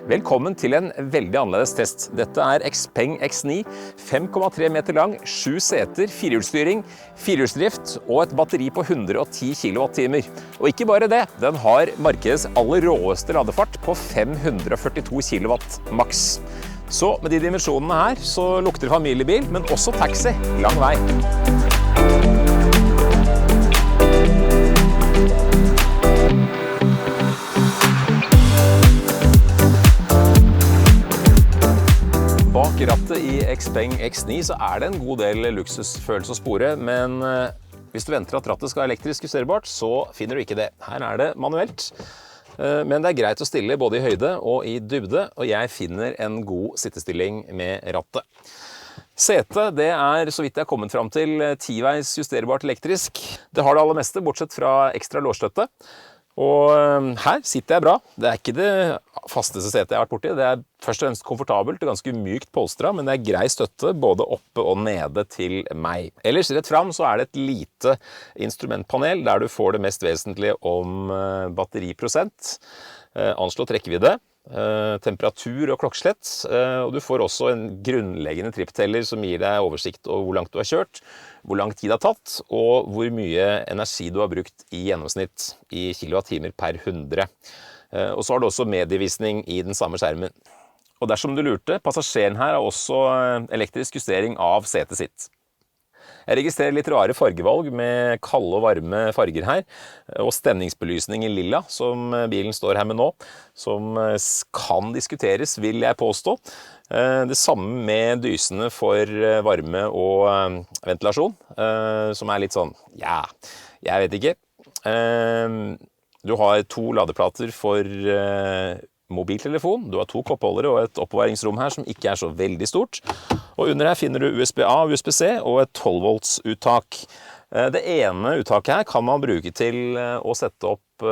Velkommen til en veldig annerledes test. Dette er Xpeng X9, 5,3 meter lang, 7 seter, firehjulsstyring, firehjulsdrift og et batteri på 110 kWh. Og ikke bare det, den har markedets aller råeste ladefart på 542 kW maks. Så med de dimensjonene her så lukter familiebil, men også taxi lang vei. Bak rattet i Xpeng X9 så er det en god del luksusfølelse å spore, men hvis du venter at rattet skal være elektrisk justerbart, så finner du ikke det. Her er det manuelt, men det er greit å stille både i høyde og i dybde, og jeg finner en god sittestilling med rattet. Setet, det er, så vidt jeg har kommet frem til, 10-veis justerbart elektrisk. Det har det aller meste, bortsett fra ekstra lårstøtte. Og her sitter jeg bra. Det er ikke det fasteste setet jeg har vært borti. Det er først og fremst komfortabelt og ganske mykt polstra, men det er grei støtte både oppe og nede til meg. Ellers rett frem så er det et lite instrumentpanel der du får det mest vesentlige om batteriprosent, anslått rekkevidde, temperatur og klokkeslett, og du får også en grunnleggende trippteller som gir deg oversikt over hvor langt du har kjørt, hvor lang tid det har tatt, og hvor mye energi du har brukt i gjennomsnitt i kilowattimer per 100. Og så har du også medievisning i den samme skjermen. Og dersom du lurte, passasjeren her har også elektrisk justering av setet sitt. Jeg registrerer litt rare fargevalg med kalde og varme farger her, og stemningsbelysning i lilla, som bilen står her med nå, som kan diskuteres, vil jeg påstå. Det samme med dysene for varme og ventilasjon, som er litt sånn, ja, jeg vet ikke. Du har 2 ladeplater for mobiltelefon, du har 2 koppholdere og et oppbevaringsrom her som ikke er så veldig stort. Og under her finner du USB-A og USB-C og et 12 volts uttak. Det ene uttaket her kan man bruke til å sette opp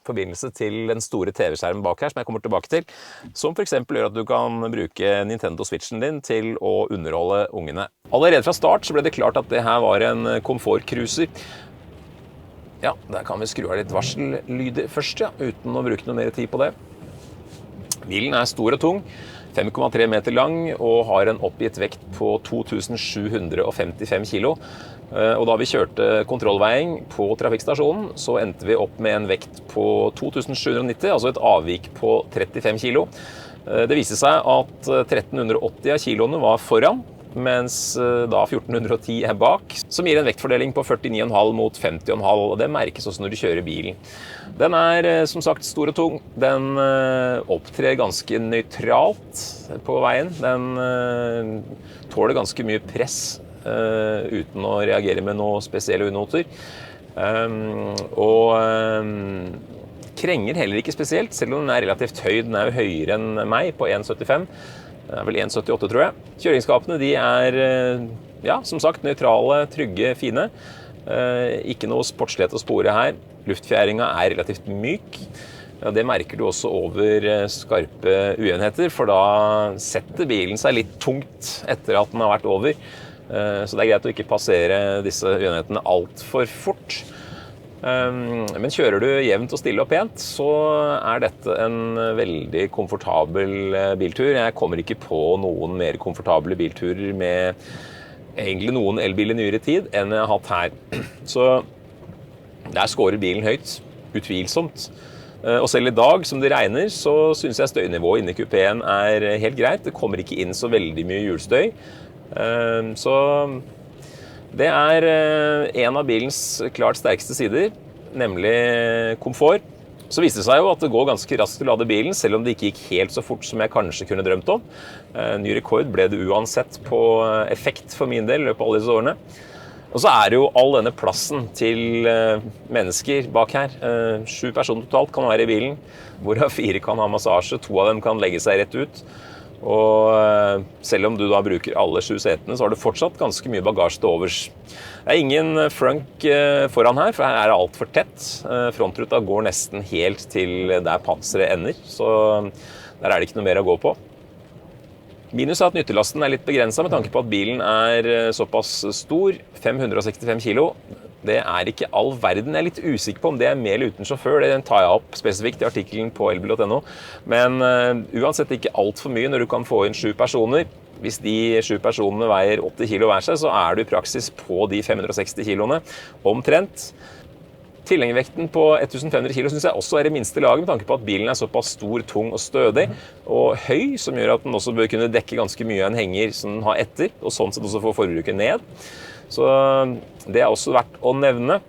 forbindelse til den store TV-skjermen bak her, som jeg kommer tilbake til, som for eksempel gjør at du kan bruke Nintendo Switchen din til å underholde ungene. Allerede fra start så ble det klart at det her var en komfortcruiser. Ja, der kan vi skru av litt varsellyder først, ja, uten å bruke noe mer tid på det. Bilen er stor og tung, 5,3 meter lang og har en oppgitt vekt på 2755 kilo. Og da vi kjørte kontrollveiing på trafikkstasjonen, så endte vi opp med en vekt på 2790, altså et avvik på 35 kilo. Det viste seg at 1380 av kiloene var foran, mens da 1410 er bak, som gir en vektfordeling på 49,5 mot 50,5, og det merkes også når du kjører bilen. Den er som sagt stor og tung, den opptrer ganske nøytralt på veien, den tåler ganske mye press uten å reagere med noen spesielle unoter, og krenger heller ikke spesielt, selv om den er relativt høy. Den er jo høyere enn meg på 1,75, det er vel 1,78 tror jeg. Kjøringsskapene de er, ja, som sagt, nøytrale, trygge, fine. Ikke noe sportslighet å spore her. Luftfjæringa er relativt myk. Ja, det merker du også over skarpe ujevnheter, for da setter bilen seg litt tungt etter at den har vært over. Så det er greit å ikke passere disse ujevnhetene alt for fort. Men kjører du jevnt og stille og pent, så er dette en veldig komfortabel biltur. Jeg kommer ikke på noen mer komfortable bilturer med egentlig noen elbil i nyere tid enn jeg har hatt her. Så der skårer bilen høyt, utvilsomt. Og selv i dag, som det regner, så synes jeg støynivået inne i kupeen er helt greit. Det kommer ikke inn så veldig mye hjulstøy. Så det er en av bilens klart sterkeste sider, nemlig komfort. Så viste det seg jo at det går ganske raskt å lade bilen, selv om det ikke gikk helt så fort som jeg kanskje kunne drømt om. Ny rekord ble det uansett på effekt for min del i løpet av alle disse årene. Og så er det jo all denne plassen til mennesker bak her. 7 personer totalt kan være i bilen, hvorav 4 kan ha massasje, 2 av dem kan legge seg rett ut. Og selv om du da bruker alle 7 setene, så har du fortsatt ganske mye bagasje til overs. Det er ingen frunk foran her, for her er det alt for tett. Frontruta går nesten helt til der panseret ender, så der er det ikke noe mer å gå på. Minus er at nyttelasten er litt begrenset med tanke på at bilen er såpass stor, 565 kilo. Det ikke all verden. Jeg litt usikker på om det med eller uten sjåfør. Den tar jeg opp spesifikt i artikkelen på elbil.no. Men uansett ikke alt for mye når du kan få inn 7 personer. Hvis de 7 personene veier 80 kilo hver seg, så du i praksis på de 560 kiloene omtrent. Tilhengervekten på 1500 kilo synes jeg også i minste laget, med tanke på at bilen såpass stor, tung og stødig og høy, som gjør at den også bør kunne dekke ganske mye av en henger som den har etter, og sånn sett også få forbruket ned. Så det også verdt å nevne.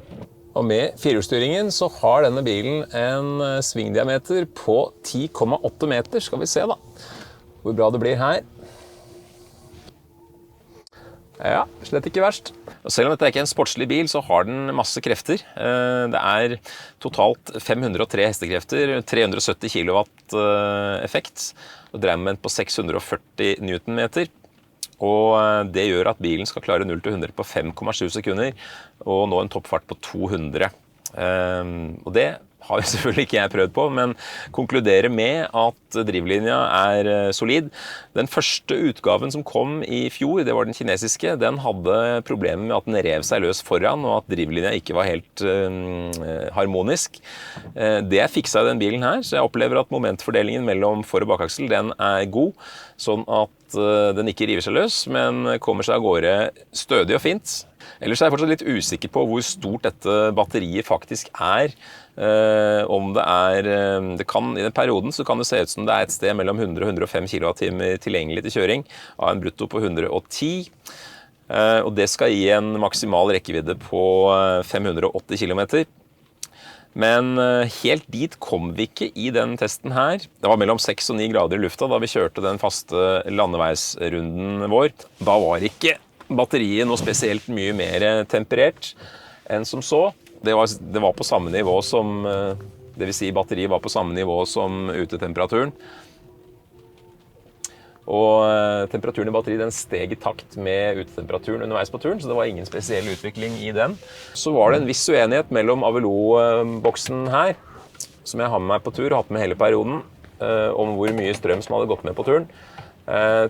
Og med firehjulsstyringen så har denne bilen en svingdiameter på 10,8 meter. Skal vi se da hvor bra det blir her. Ja, slett ikke verst. Og selv om dette ikke en sportslig bil, så har den masse krefter. Det totalt 503 hestekrefter, 370 kilowatt effekt, og drivmoment på 640 newtonmeter. Og det gjør at bilen skal klare 0-100 på 5,7 sekunder, og nå en toppfart på 200. Og det har jo selvfølgelig ikke jeg prøvd på, men konkluderer med at drivlinja solid. Den første utgaven som kom i fjor, det var den kinesiske, den hadde problemer med at den rev seg løs foran, og at drivlinja ikke var helt harmonisk. Det fiksa i den bilen her, så jeg opplever at momentfordelingen mellom for- og bakaksel, den god, sånn at den ikke river seg løs, men kommer seg av gårde stødig og fint. Ellers jeg fortsatt litt usikker på hvor stort dette batteriet faktisk om det kan, i den perioden så kan det se ut som det et sted mellom 100 og 105 kWh tilgjengelig til kjøring av en brutto på 110. Og det skal gi en maksimal rekkevidde på 580 km. Men helt dit kom vi ikke i den testen her. Det var mellom 6 og 9 grader i lufta da vi kjørte den faste landeveisrunden vår. Da var ikke batteriet noe spesielt mye mer temperert enn som så. Det var på samme nivå som, det vil si batteriet var på samme nivå som utetemperaturen. Og temperaturen i batteriet den steg i takt med utetemperaturen underveis på turen, så det var ingen spesiell utvikling i den. Så var det en viss uenighet mellom Avelo-boksen her, som jeg har med meg på tur, hatt med hele perioden, om hvor mye strøm som hadde gått med på turen.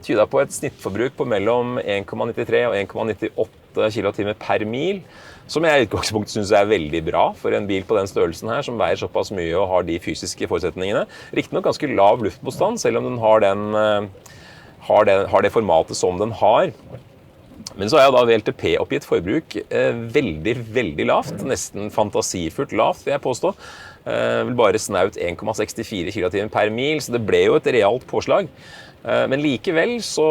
Tyda på et snittforbruk på mellom 1,93 og 1,98 kWh per mil, som jeg i utgangspunktet synes veldig bra for en bil på den størrelsen her, som veier såpass mye og har de fysiske forutsetningene. Riktignok ganske lav luftmotstand, selv om den har det formatet som den har. Men så da VLTP-oppgitt forbruk veldig, veldig lavt, nesten fantasifullt lavt, vil jeg påstå. Vil bare snaut 1,64 kWh per mil, så det ble jo et realt påslag. Men likevel så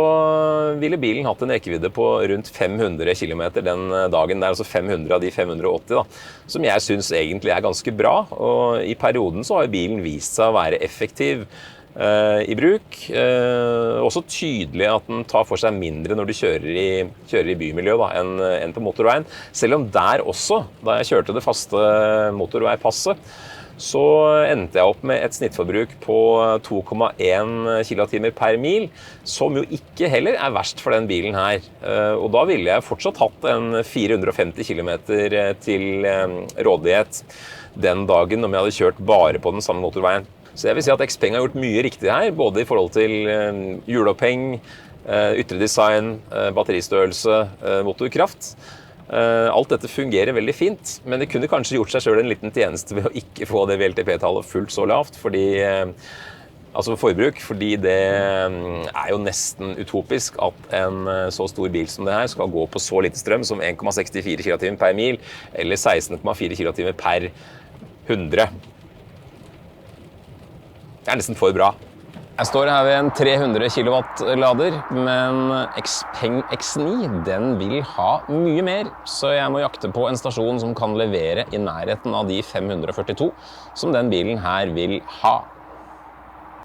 ville bilen hatt en rekkevidde på rundt 500 km den dagen. Det altså 500 av de 580 da, som jeg synes egentlig ganske bra. Og i perioden så har bilen vist seg å være effektiv i bruk. Også tydelig at den tar for seg mindre når du kjører i bymiljø da, enn på motorveien. Selv om der også, da jeg kjørte det faste motorveipasset, så endte jeg opp med et snittforbruk på 2,1 kWh per mil, som jo ikke heller verst for den bilen her. Og da ville jeg fortsatt hatt en 450 km til rådighet den dagen om jeg hadde kjørt bare på den samme motorveien. Så jeg vil si at Xpeng har gjort mye riktig her, både i forhold til hjuloppheng, ytre design, batteristørrelse, motorkraft. Alt dette fungerer veldig fint, men det kunne kanskje gjort seg selv en liten tjeneste ved å ikke få det VLTP-tallet fullt så lavt, altså forbruk, fordi det jo nesten utopisk at en så stor bil som det her skal gå på så lite strøm som 1,64 kWh per mil, eller 16,4 kWh per 100. Det nesten for bra. Jeg står her ved en 300 kW-lader, men Xpeng X9 den vil ha mye mer, så jeg må jakte på en stasjon som kan levere i nærheten av de 542 som den bilen her vil ha.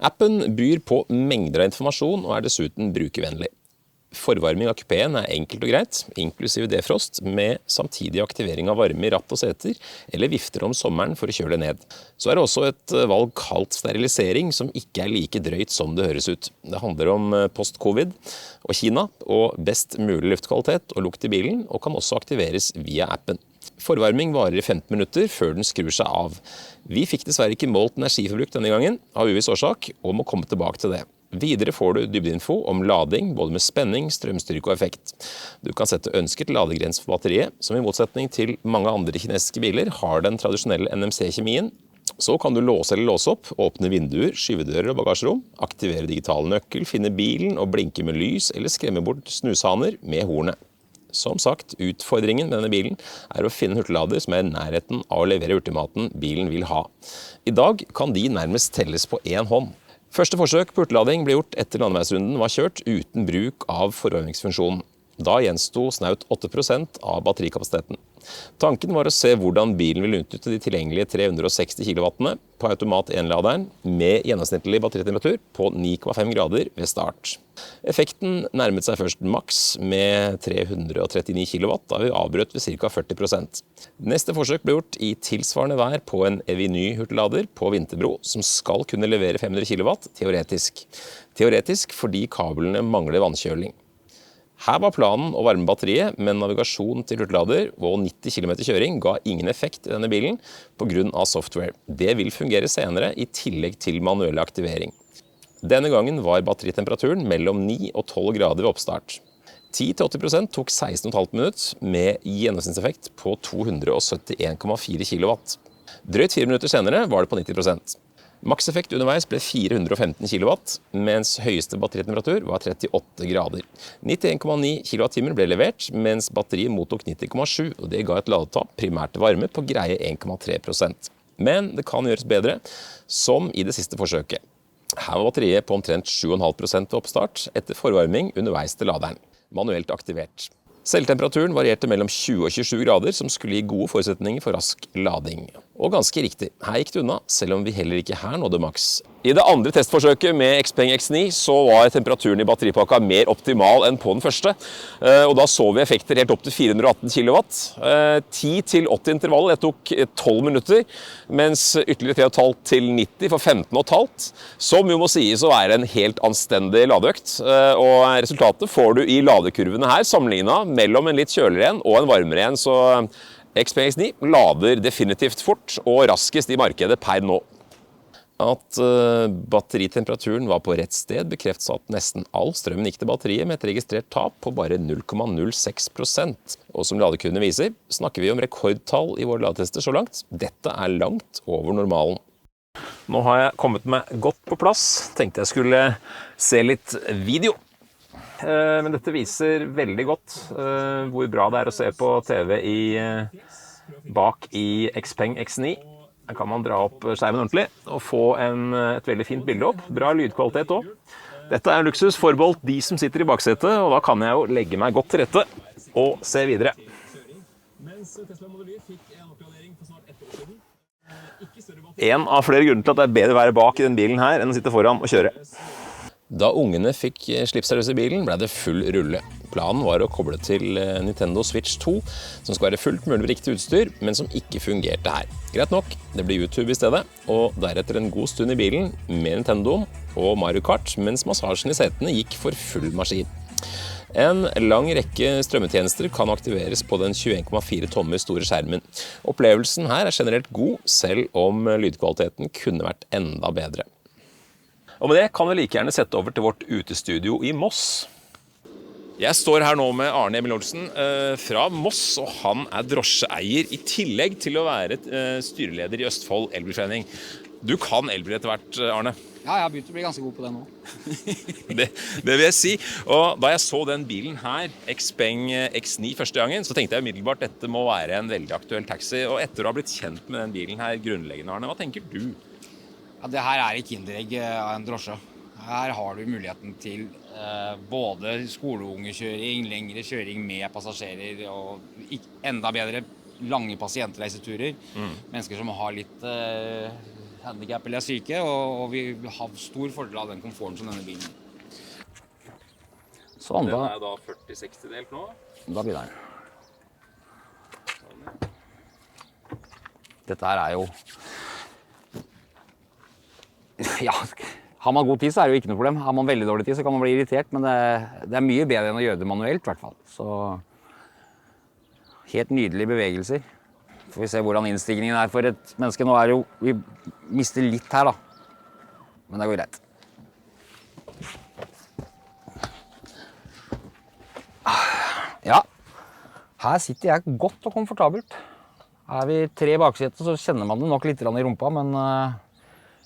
Appen byr på mengder av informasjon og dessuten brukervennlig. Forvarming av kupeen enkelt og greit, inklusive defrost, med samtidig aktivering av varme i ratt og seter, eller vifter om sommeren for å kjøle ned. Så det også et valg kalt sterilisering, som ikke like drøyt som det høres ut. Det handler om post-covid og Kina, og best mulig luftkvalitet og lukt i bilen, og kan også aktiveres via appen. Forvarming varer i 15 minutter før den skrur seg av. Vi fikk dessverre ikke målt energiforbruk denne gangen, av uviss årsak, og må komme tilbake til det. Videre får du dybdeinfo om lading, både med spenning, strømstyrke og effekt. Du kan sette ønsket ladegrense for batteriet, som i motsetning til mange andre kinesiske biler har den tradisjonelle NMC-kjemien. Så kan du låse eller låse opp, åpne vinduer, skyvedører og bagasjerom, aktivere digital nøkkel, finne bilen og blinke med lys eller skremme bort snushaner med hornet. Som sagt, utfordringen med denne bilen er å finne hurtiglader som er i nærheten av å levere hurtigmaten bilen vil ha. I dag kan de nærmest telles på én hånd. Første forsøk på hurtiglading ble gjort etter landeveisrunden var kjørt uten bruk av forvarmingsfunksjonen. Da gjensto snaut 8% av batterikapasiteten. Tanken var å se hvordan bilen vil utnytte de tilgjengelige 360 kW på automat 1-laderen med gjennomsnittlig batteritemperatur på 9,5 grader ved start. Effekten nærmet seg først maks med 339 kW da vi avbrøt ved ca. 40%. Neste forsøk ble gjort i tilsvarende vær på en Eviny hurtiglader på Vinterbro som skal kunne levere 500 kW teoretisk. Teoretisk fordi kablene mangler vannkjøling. Her var planen å varme batteriet, men navigasjon til hurtiglader og 90 km kjøring ga ingen effekt i denne bilen på grunn av software. Det vil fungere senere i tillegg til manuell aktivering. Denne gangen var batteritemperaturen mellom 9 og 12 grader ved oppstart. 10-80% tok 16,5 minutter med gjennomsnittseffekt på 271,4 kW. Drøyt 4 minutter senere var det på 90%. Makseffekt underveis ble 415 kW, mens høyeste batteritemperatur var 38 grader. 91,9 kWh ble levert, mens batteriet mottok 90,7, og det ga et ladetap primært til varme på greie 1,3%. Men det kan gjøres bedre, som i det siste forsøket. Her var batteriet på omtrent 7,5% ved oppstart, etter forvarming underveis til laderen, manuelt aktivert. Celletemperaturen varierte mellom 20 og 27 grader, som skulle gi gode forutsetninger for rask lading. Og ganske riktig, her gikk det unna, selv om vi heller ikke her nådde maks. I det andre testforsøket med Xpeng X9 så var temperaturen i batteripakka mer optimal enn på den første. Og da så vi effekter helt opp til 418 kW. 10-80 intervallet, det tok 12 minutter, mens ytterligere 3,5 til 90 for 15,5, som jo må sies å være en helt anstendig ladeøkt. Og resultatet får du i ladekurvene her, sammenlignet mellom en litt kjøligere en og en varmere en, så Xpeng X9 lader definitivt fort og raskest i markedet per nå. At batteritemperaturen var på rett sted bekreftes at nesten all strømmen gikk til batteriet med et registrert tap på bare 0,06%. Og som ladekurvene viser, snakker vi om rekordtall i våre ladetester så langt. Dette er langt over normalen. Nå har jeg kommet meg godt på plass. Tenkte jeg skulle se litt video. Men dette viser veldig godt hvor bra det er å se på TV bak i Xpeng X9. Her kan man dra opp skjermen ordentlig og få et veldig fint bilde opp. Bra lydkvalitet også. Dette er luksus forbeholdt de som sitter i baksetet, og da kan jeg jo legge meg godt til rette og se videre. En av flere grunner til at det er bedre å være bak i den bilen her enn å sitte foran og kjøre. Da ungene fikk slippe seg løs i bilen, ble det full rulle. Planen var å koble til Nintendo Switch 2, som skal være fullt mulig riktig utstyr, men som ikke fungerte her. Greit nok, det ble YouTube i stedet, og deretter en god stund i bilen med Nintendo og Mario Kart, mens massasjen i setene gikk for full maskin. En lang rekke strømmetjenester kan aktiveres på den 21,4 tommer store skjermen. Opplevelsen her er generelt god, selv om lydkvaliteten kunne vært enda bedre. Og med det kan vi like gjerne sette over til vårt utestudio i Moss. Jeg står her nå med Arne Emil Olsen fra Moss, og han er drosjeeier i tillegg til å være styreleder i Østfold Elbilforening. Du kan elbil etter hvert, Arne? Ja, jeg har begynt å bli ganske god på det nå. det vil jeg si. Og da jeg så den bilen her, Xpeng X9 første gangen, så tenkte jeg umiddelbart at dette må være en veldig aktuell taxi. Og etter å ha blitt kjent med den bilen her grunnleggende, Arne, hva tenker du? Ja, det her er ikke kinderegg av en drosje. Her har du muligheten til både skoleungekjøring, lengre kjøring med passasjerer og enda bedre lange pasientreiseturer. Mennesker som har litt handicap eller er syke, og vi har stor fordel av den komforten som denne bilen. Sånn, den er da 40-60 delt nå? Da blir det her. Dette her er jo... Ja, har man god tid så er det jo ikke noe problem. Har man veldig dårlig tid så kan man bli irritert, men det er mye bedre enn å gjøre det manuelt i hvert fall. Så helt nydelige bevegelser. Får vi se hvordan innstigningen er for et menneske. Nå er det jo, vi mister litt her da, men det går greit. Her sitter jeg godt og komfortabelt. Er vi 3 bakseter, så kjenner man det nok litt i rumpa, men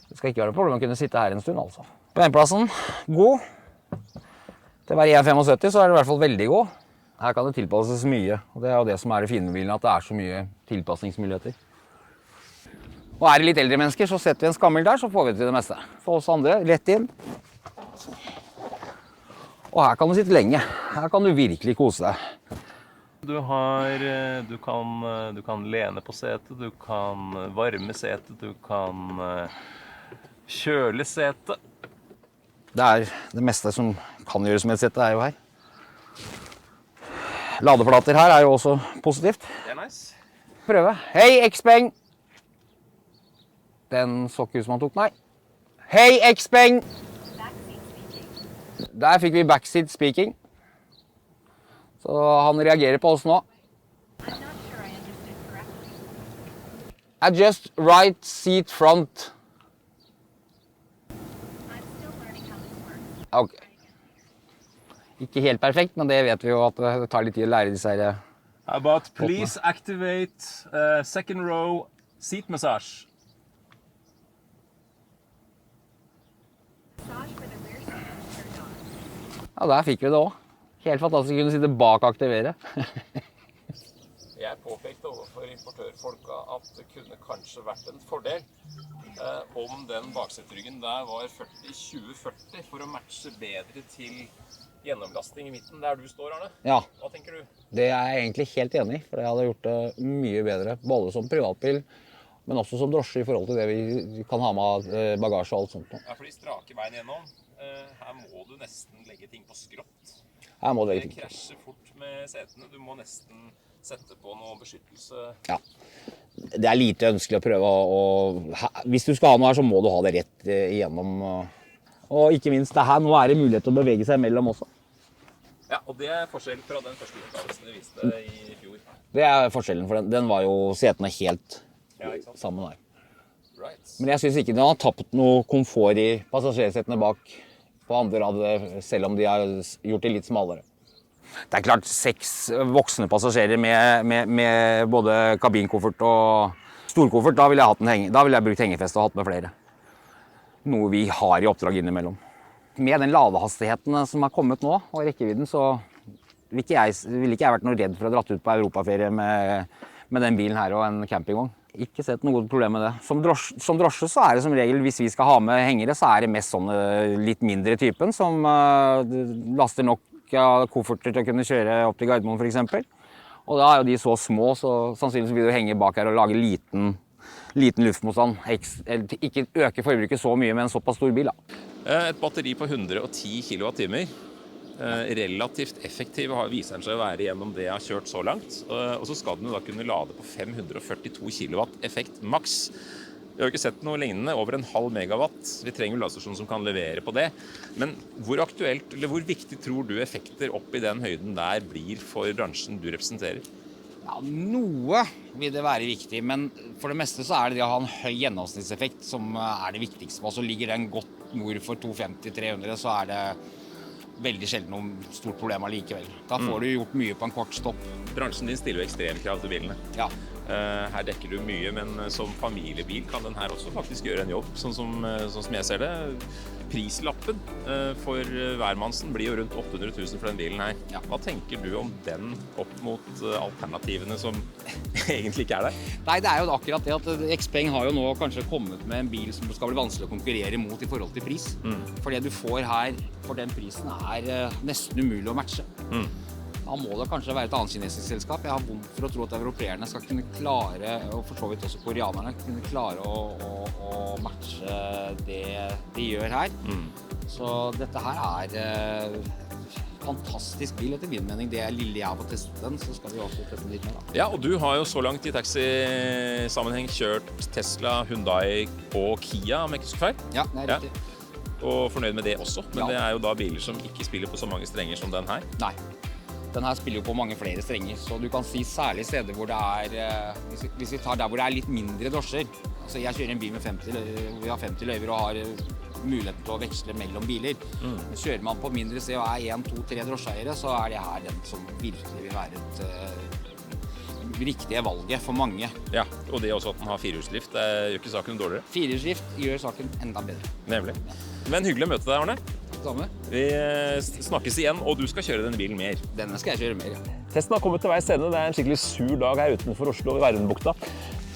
det skal ikke være noe problem å kunne sitte her en stund, altså. Benplassen, god. Til å være 1,75 så er det i hvert fall veldig god. Her kan det tilpasses mye, og det er jo det som er det fine med bilen, at det er så mye tilpasningsmuligheter. Og er det litt eldre mennesker, så setter vi en skammel der, så får vi til det meste. For oss andre, rett inn. Og her kan du sitte lenge. Her kan du virkelig kose deg. Du kan lene på setet, du kan varme setet, du kan kjøle setet. Det meste som kan gjøres med et sete er jo her. Ladeplater her er jo også positivt. Det er nice. Prøve. Hei, Xpeng! Den så ikke ut som han tok, nei. Hei, Xpeng! Der fikk vi backseat speaking. Så han reagerer på oss nå. Adjust right seat front. Ok. Ikke helt perfekt, men det vet vi jo at det tar litt tid å lære disse her. How about please activate second row seat massage? Ja, der fikk vi det også. Helt fantastisk å kunne sitte bak og aktivere. Jeg påpekte overfor importørfolka at det kunne kanskje vært en fordel om den baksetryggen der var 40-20-40 for å matche bedre til gjennomlasting i midten der du står, Arne. Ja. Hva tenker du? Det er jeg egentlig helt enig i, for det hadde gjort det mye bedre, både som privatbil, men også som drosje i forhold til det vi kan ha med bagasje og alt sånt. Ja, for de strake veien gjennom, her må du nesten legge ting på skrått. Her må det Det krasjer fort med setene, du må nesten sette på noe beskyttelse. Ja, det er lite ønskelig å prøve hvis du skal ha noe her, så må du ha det rett igjennom. Og ikke minst, nå er det mulighet til å bevege seg mellom også. Ja, og det er forskjell fra den første utgavelsen du viste i fjor. Det er forskjellen, for den var jo setene helt sammen her. Right. Men jeg synes ikke den har tapt noe komfort i passasjersetene bak på andre rad, selv om de har gjort det litt smalere. Det er klart 6 voksne passasjerer med både kabinkoffert og storkoffert, da ville jeg brukt hengefeste og hatt med flere. Noe vi har i oppdrag innimellom. Med den ladehastigheten som har kommet nå, og rekkevidden, så ville ikke jeg vært noe redd for å ha dratt ut på europaferie med den bilen her og en campingvogn. Ikke sett noe problem med det. Som drosje så er det som regel, hvis vi skal ha med hengere, så er det mest sånne litt mindre typen, som laster nok kofferter til å kunne kjøre opp til Gardermoen for eksempel. Og da er jo de så små, så sannsynligvis vil du henge bak her og lage liten luftmotstand. Ikke øke forbruket så mye med en såpass stor bil, da. Et batteri på 110 kWh. Relativt effektiv viser den seg å være gjennom det jeg har kjørt så langt. Og så skal den da kunne lade på 542 kW effekt maks. Vi har jo ikke sett noe lignende, over 0,5 megawatt. Vi trenger jo ladestasjon som kan levere på det. Men hvor aktuelt, eller hvor viktig tror du effekter opp i den høyden der blir for bransjen du representerer? Ja, noe vil det være viktig, men for det meste så er det det å ha en høy gjennomsnittseffekt som er det viktigste. Og så ligger den godt nord for 250-300, så er det veldig sjelden noe stort problem allikevel. Da får du gjort mye på en kort stopp. Bransjen din stiller jo ekstremkrav til bilene. Ja. Her dekker du mye, men som familiebil kan den her også faktisk gjøre en jobb, sånn som jeg ser det. Prislappen for hvermannsen blir jo rundt 800 000 for den bilen her. Ja. Hva tenker du om den opp mot alternativene som egentlig ikke er der? Nei, det er jo akkurat det at Xpeng har jo nå kanskje kommet med en bil som skal bli vanskelig å konkurrere mot i forhold til pris. For det du får her for den prisen er nesten umulig å matche. Da må det kanskje være et annet kinesisk selskap. Jeg har vondt for å tro at europeerne skal kunne klare, og for så vidt også koreanerne, kunne klare å matche det de gjør her. Så dette her er fantastisk bil etter min mening. Det er lille jeg har fått testet den, så skal vi også teste den litt mer da. Ja, og du har jo så langt i taxisammenheng kjørt Tesla, Hyundai og Kia, om jeg ikke husker feil. Ja, det er riktig. Og fornøyd med det også, men Ja. det er jo da biler som ikke spiller på så mange strenger som den her. Nei. Den her spiller jo på mange flere strenger, så du kan si særlig steder hvor det er, hvis vi tar der hvor det er litt mindre drosjer. Altså jeg kjører en bil med vi har 50 løyver og har muligheten til å veksle mellom biler. Men kjører man på mindre sted og er 1, 2, 3 drosjeeiere, så er det her den som virkelig vil være et riktige valget for mange. Ja, og det også at den har firehjulsdrift, det gjør ikke saken dårligere. Firehjulsdrift gjør saken enda bedre. Nemlig. Men hyggelig å møte deg, Arne. Samme. Vi snakkes igjen, og du skal kjøre denne bilen mer. Denne skal jeg kjøre mer, ja. Testen har kommet til veis ende. Det er en skikkelig sur dag her utenfor Oslo ved Værundbukta.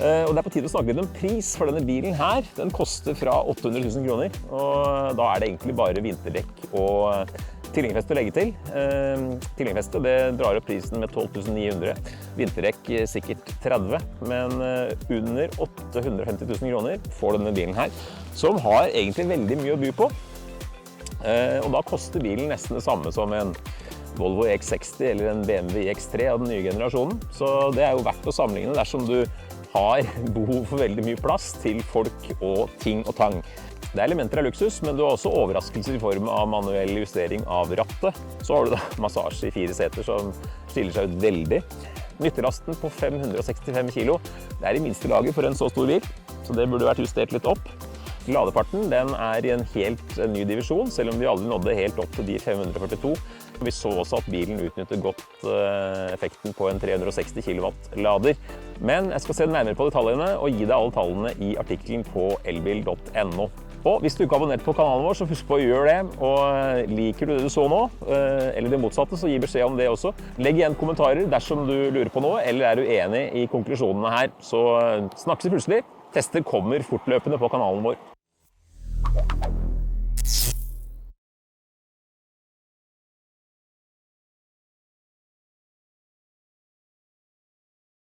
Og det er på tide å snakke litt om pris for denne bilen her. Den koster fra 800 000 kroner, og da er det egentlig bare vinterdekk og tilhengerfeste å legge til. Tilhengerfeste, det drar opp prisen med 12 900. Vinterdekk sikkert 30, men under 850 000 kroner får denne bilen her, som har egentlig veldig mye å by på. Og da koster bilen nesten det samme som en Volvo EX60 eller en BMW iX3 av den nye generasjonen. Så det er jo verdt å sammenligne dersom du har behov for veldig mye plass til folk og ting og tang. Det er elementer av luksus, men du har også overraskelser i form av manuell justering av rattet. Så har du da massasje i 4 seter som skiller seg ut veldig. Nyttelasten på 565 kilo. Det er i minste laget for en så stor bil, så det burde vært justert litt opp. Ladeparten den er i en helt ny divisjon, selv om vi aldri nådde helt opp til de 542. Vi så også at bilen utnytter godt effekten på en 360 kW lader. Men jeg skal se nærmere på detaljene og gi deg alle tallene i artikkelen på elbil.no. Og hvis du ikke har abonnert på kanalen vår, så husk på å gjøre det. Og liker du det du så nå, eller det motsatte, så gi beskjed om det også. Legg igjen kommentarer dersom du lurer på noe, eller er du enig i konklusjonene her. Så snakkes vi plutselig. Tester kommer fortløpende på kanalen vår.